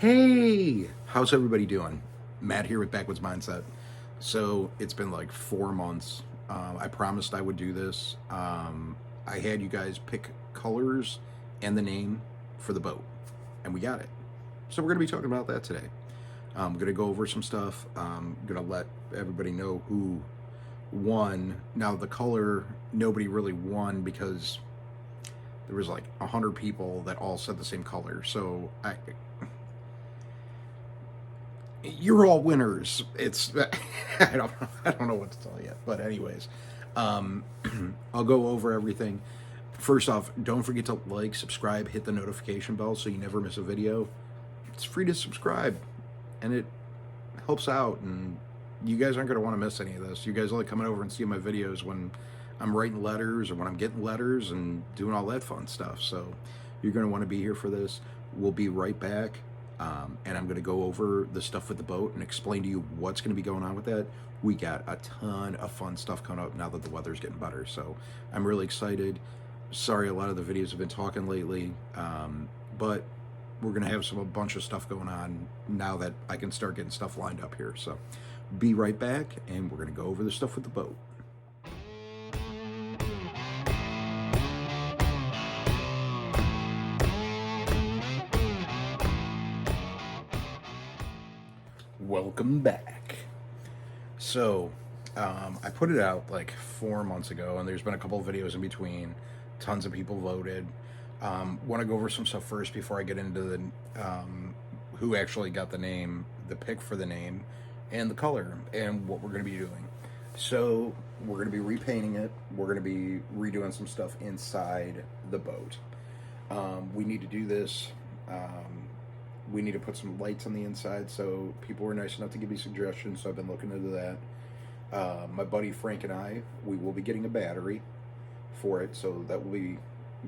Hey, how's everybody doing? Matt here with Backwoods Mindset. So it's been like 4 months. I promised I would do this. I had you guys pick colors and the name for the boat, and we got it. So we're going to be talking about that today. I'm going to go over some stuff. I'm going to let everybody know who won. Now, the color, nobody really won because there was like 100 people that all said the same color. So you're all winners. It's I don't know what to tell you, but anyways, I'll go over everything. First off, don't forget to like, subscribe, hit the notification bell so you never miss a video. It's free to subscribe, and it helps out. And you guys aren't going to want to miss any of this. You guys like coming over and seeing my videos when I'm writing letters or when I'm getting letters and doing all that fun stuff. So you're going to want to be here for this. We'll be right back. And I'm going to go over the stuff with the boat and explain to you what's going to be going on with that. We got a ton of fun stuff coming up now that the weather's getting better. So I'm really excited. Sorry, a lot of the videos have been talking lately, but we're going to have a bunch of stuff going on now that I can start getting stuff lined up here. So be right back, and we're going to go over the stuff with the boat. Welcome back. So I put it out like 4 months ago, and there's been a couple of videos in between. Tons of people voted. Want to go over some stuff first before I get into the who actually got the name, the pick for the name, and the color, and what we're going to be doing. So we're going to be repainting it. We're going to be redoing some stuff inside the boat. We need to do this. We need to put some lights on the inside, so people were nice enough to give me suggestions, so I've been looking into that. My buddy Frank and I, we will be getting a battery for it, so that will be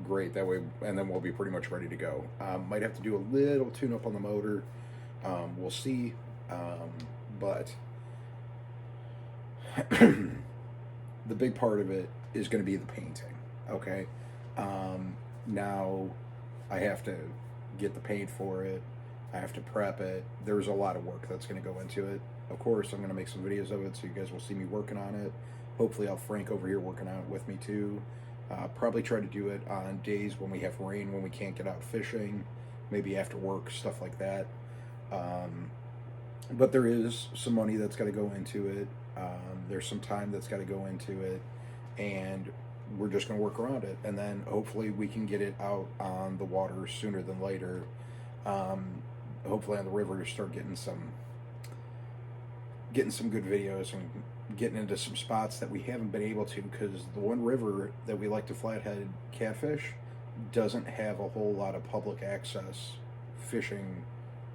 great. That way, and then we'll be pretty much ready to go. Might have to do a little tune-up on the motor. We'll see, but the big part of it is going to be the painting, okay? Now, I have to get the paint for it. I have to prep it. There's a lot of work that's going to go into it. Of course, I'm going to make some videos of it, so you guys will see me working on it. Hopefully, I'll have Frank over here working on it with me too. Probably try to do it on days when we have rain, when we can't get out fishing, maybe after work, stuff like that. But there is some money that's got to go into it. There's some time that's got to go into it, and we're just going to work around it. And then hopefully we can get it out on the water sooner than later. Hopefully on the river to start getting some good videos and getting into some spots that we haven't been able to, because the one river that we like to flathead catfish doesn't have a whole lot of public access fishing,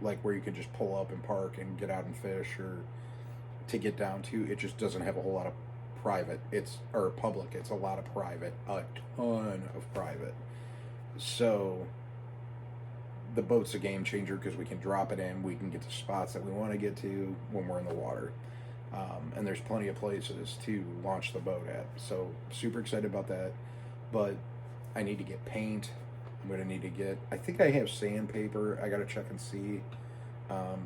like where you can just pull up and park and get out and fish, or to get down to. It just doesn't have a whole lot of private, or public. It's a lot of private, a ton of private. So the boat's a game changer because we can drop it in, we can get to spots that we want to get to when we're in the water, and there's plenty of places to launch the boat at. So super excited about that. But I need to get paint. I'm going to need to get, I think I have sandpaper. I got to check and see,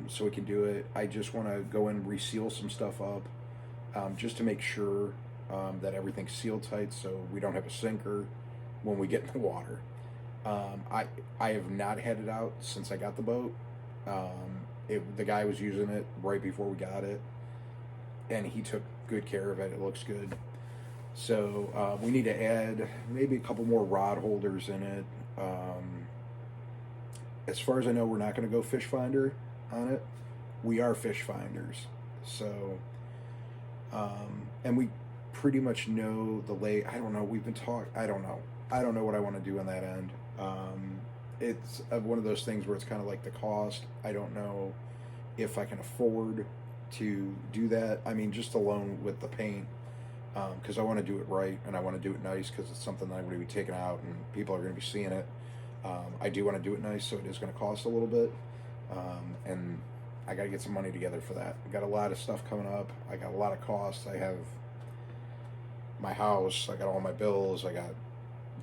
so we can do it. I just want to go and reseal some stuff up, just to make sure that everything's sealed tight so we don't have a sinker when we get in the water. I have not had it out since I got the boat. The guy was using it right before we got it, and he took good care of it. It looks good. So we need to add maybe a couple more rod holders in it. As far as I know, we're not going to go fish finder on it. We are fish finders. So, and we pretty much know the I don't know. We've been talking. I don't know. I don't know what I want to do on that end. It's one of those things where it's kind of like the cost. I don't know if I can afford to do that. I mean, just alone with the paint, because I want to do it right, and I want to do it nice, because it's something that I'm going to be taking out and people are going to be seeing it. I do want to do it nice, so it is going to cost a little bit, and I got to get some money together for that. I got a lot of stuff coming up. I got a lot of costs. I have my house. I got all my bills. I got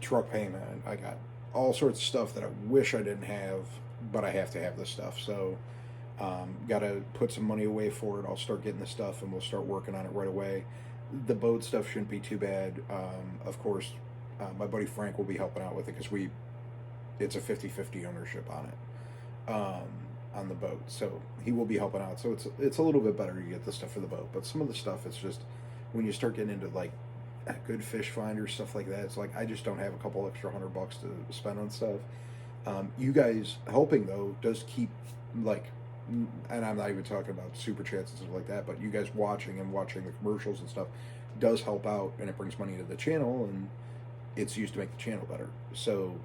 truck payment. I got all sorts of stuff that I wish I didn't have but I have to have this stuff. So got to put some money away for it. I'll start getting the stuff, and we'll start working on it right away. The boat stuff shouldn't be too bad. Of course, my buddy Frank will be helping out with it because it's a 50-50 ownership on it, on the boat. So he will be helping out. So it's a little bit better to get the stuff for the boat. But some of the stuff, it's just when you start getting into like good fish finder stuff like that, it's like I just don't have a couple extra $100 to spend on stuff. You guys helping though does keep like, and I'm not even talking about super chats and stuff like that, but you guys watching the commercials and stuff does help out, and it brings money to the channel, and it's used to make the channel better. So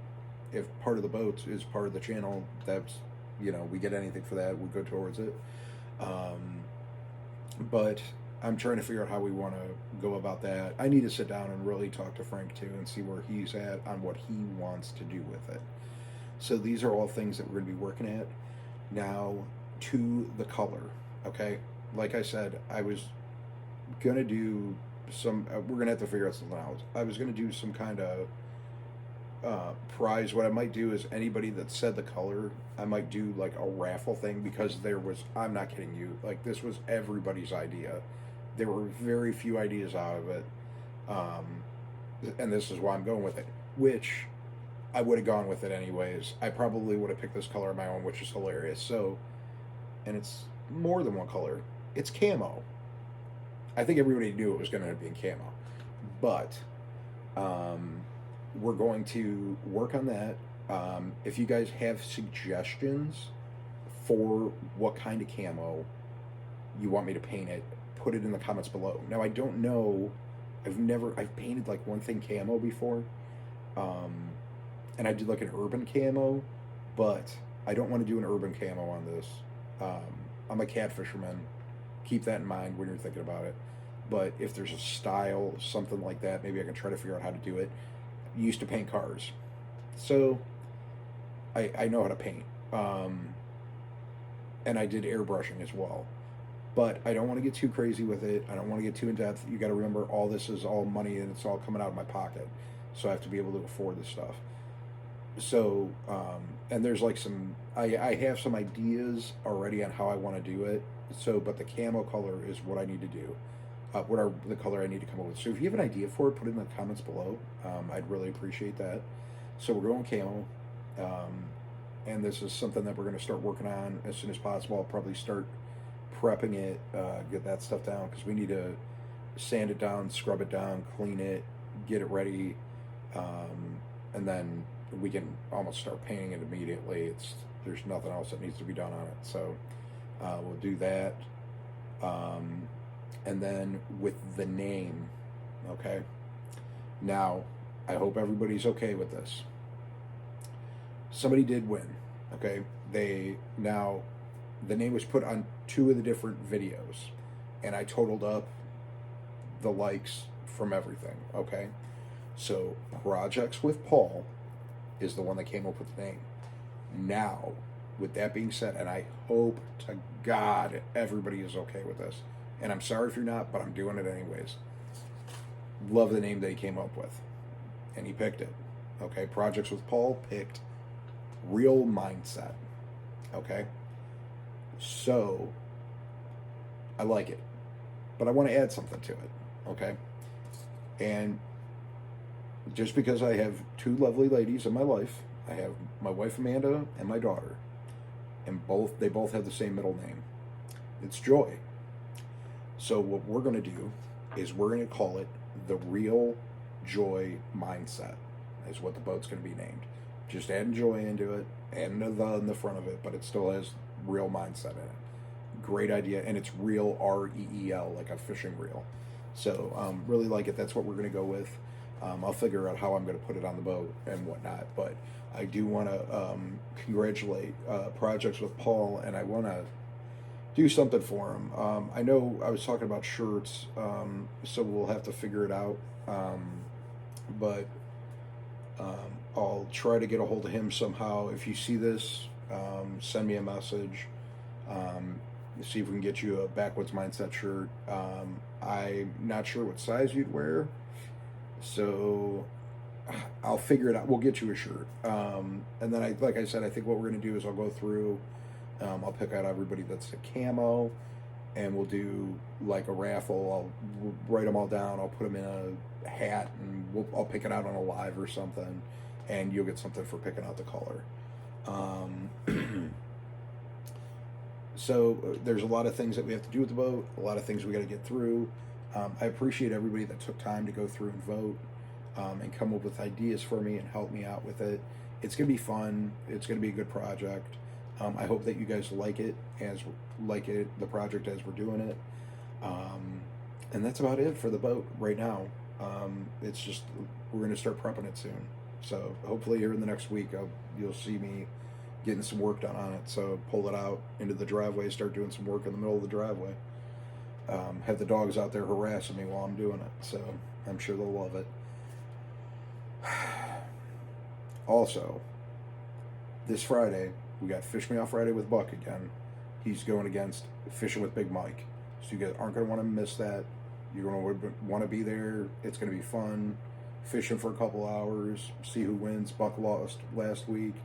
if part of the boats is part of the channel, that's, we get anything for that, we go towards it. But I'm trying to figure out how we want to go about that. I need to sit down and really talk to Frank too and see where he's at on what he wants to do with it. So these are all things that we're going to be working at. Now, to the color, okay? Like I said, I was going to do some, we're going to have to figure out something else. I was going to do some kind of prize. What I might do is anybody that said the color, I might do like a raffle thing, because I'm not kidding you, like this was everybody's idea. There were very few ideas out of it. And this is why I'm going with it, which I would have gone with it anyways. I probably would have picked this color on my own, which is hilarious. So, and it's more than one color. It's camo. I think everybody knew it was going to be in camo. But we're going to work on that. If you guys have suggestions for what kind of camo you want me to paint it, put it in the comments below. Now, I don't know. I've painted like one thing camo before. And I did like an urban camo, but I don't want to do an urban camo on this. I'm a cat fisherman. Keep that in mind when you're thinking about it. But if there's a style, something like that, maybe I can try to figure out how to do it. I used to paint cars, so I know how to paint. And I did airbrushing as well. But I don't want to get too crazy with it. I don't want to get too in depth. You got to remember, all this is all money, and it's all coming out of my pocket. So I have to be able to afford this stuff. So, and there's like I have some ideas already on how I want to do it. So, but the camo color is what I need to do. What are the color I need to come up with. So if you have an idea for it, put it in the comments below. I'd really appreciate that. So we're going camo. And this is something that we're going to start working on as soon as possible. I'll probably start prepping it, get that stuff down, because we need to sand it down, scrub it down, clean it, get it ready, and then we can almost start painting it immediately. There's nothing else that needs to be done on it. So we'll do that. And then with the name, okay? Now, I hope everybody's okay with this. Somebody did win, okay? The name was put on 2 of the different videos, and I totaled up the likes from everything, okay? So, Projects with Paul is the one that came up with the name. Now, with that being said, and I hope to God everybody is okay with this, and I'm sorry if you're not, but I'm doing it anyways. Love the name that he came up with, and he picked it, okay? Projects with Paul picked Real Mindset, okay? So, I like it, but I want to add something to it, okay? And just because I have 2 lovely ladies in my life, I have my wife Amanda and my daughter, and they both have the same middle name. It's Joy. So what we're going to do is we're going to call it the Real Joy Mindset, is what the boat's going to be named. Just adding joy into it, adding the in the front of it, but it still has Real Mindset in it. Great idea, and it's real, R-E-E-L, like a fishing reel. So really like it. That's what we're going to go with. I'll figure out how I'm going to put it on the boat and whatnot, but I do want to congratulate Projects with Paul, and I want to do something for him. I know I was talking about shirts, so we'll have to figure it out, but I'll try to get a hold of him somehow. If you see this, send me a message. See if we can get you a Backwoods Mindset shirt. I'm not sure what size you'd wear, so I'll figure it out. We'll get you a shirt. And then like I said, I think what we're going to do is I'll go through, I'll pick out everybody that's a camo, and we'll do like a raffle. We'll write them all down. I'll put them in a hat, and I'll pick it out on a live or something, and you'll get something for picking out the color. So there's a lot of things that we have to do with the boat, a lot of things we got to get through. I appreciate everybody that took time to go through and vote, and come up with ideas for me and help me out with it. It's going to be fun. It's going to be a good project. I hope that you guys like it, the project as we're doing it. And that's about it for the boat right now. It's just, we're going to start prepping it soon. So hopefully here in the next week, you'll see me getting some work done on it. So pull it out into the driveway, start doing some work in the middle of the driveway. Have the dogs out there harassing me while I'm doing it. So I'm sure they'll love it. Also, this Friday, we got Fish Me Off Friday with Buck again. He's going against Fishing with Big Mike. So you guys aren't going to want to miss that. You're going to want to be there. It's going to be fun. Fishing for a couple hours. See who wins. Buck lost last week.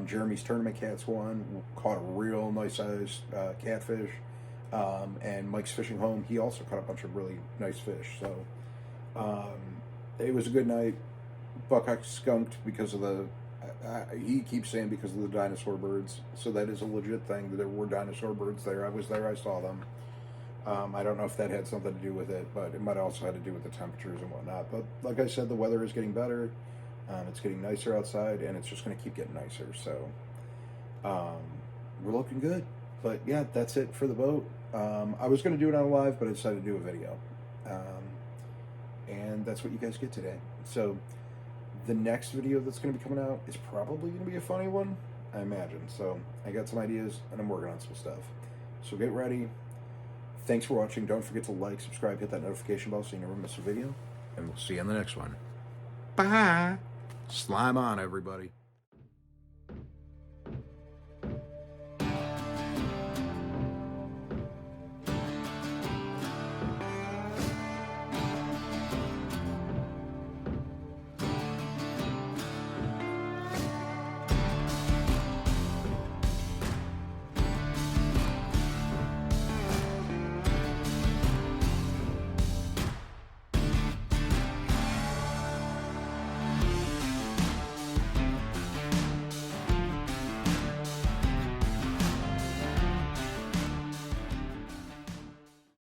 Jeremy's tournament cats won. Caught a real nice sized catfish. And Mike's fishing home. He also caught a bunch of really nice fish. So it was a good night. Buck got skunked because of he keeps saying because of the dinosaur birds. So that is a legit thing. There were dinosaur birds there. I was there. I saw them. I don't know if that had something to do with it, but it might also have to do with the temperatures and whatnot. But like I said, the weather is getting better. It's getting nicer outside, and it's just going to keep getting nicer. So we're looking good. But yeah, that's it for the boat. I was going to do it on a live, but I decided to do a video. And that's what you guys get today. So the next video that's going to be coming out is probably going to be a funny one, I imagine. So I got some ideas, and I'm working on some stuff. So get ready. Thanks for watching. Don't forget to like, subscribe, hit that notification bell so you never miss a video. And we'll see you in the next one. Bye. Slime on, everybody.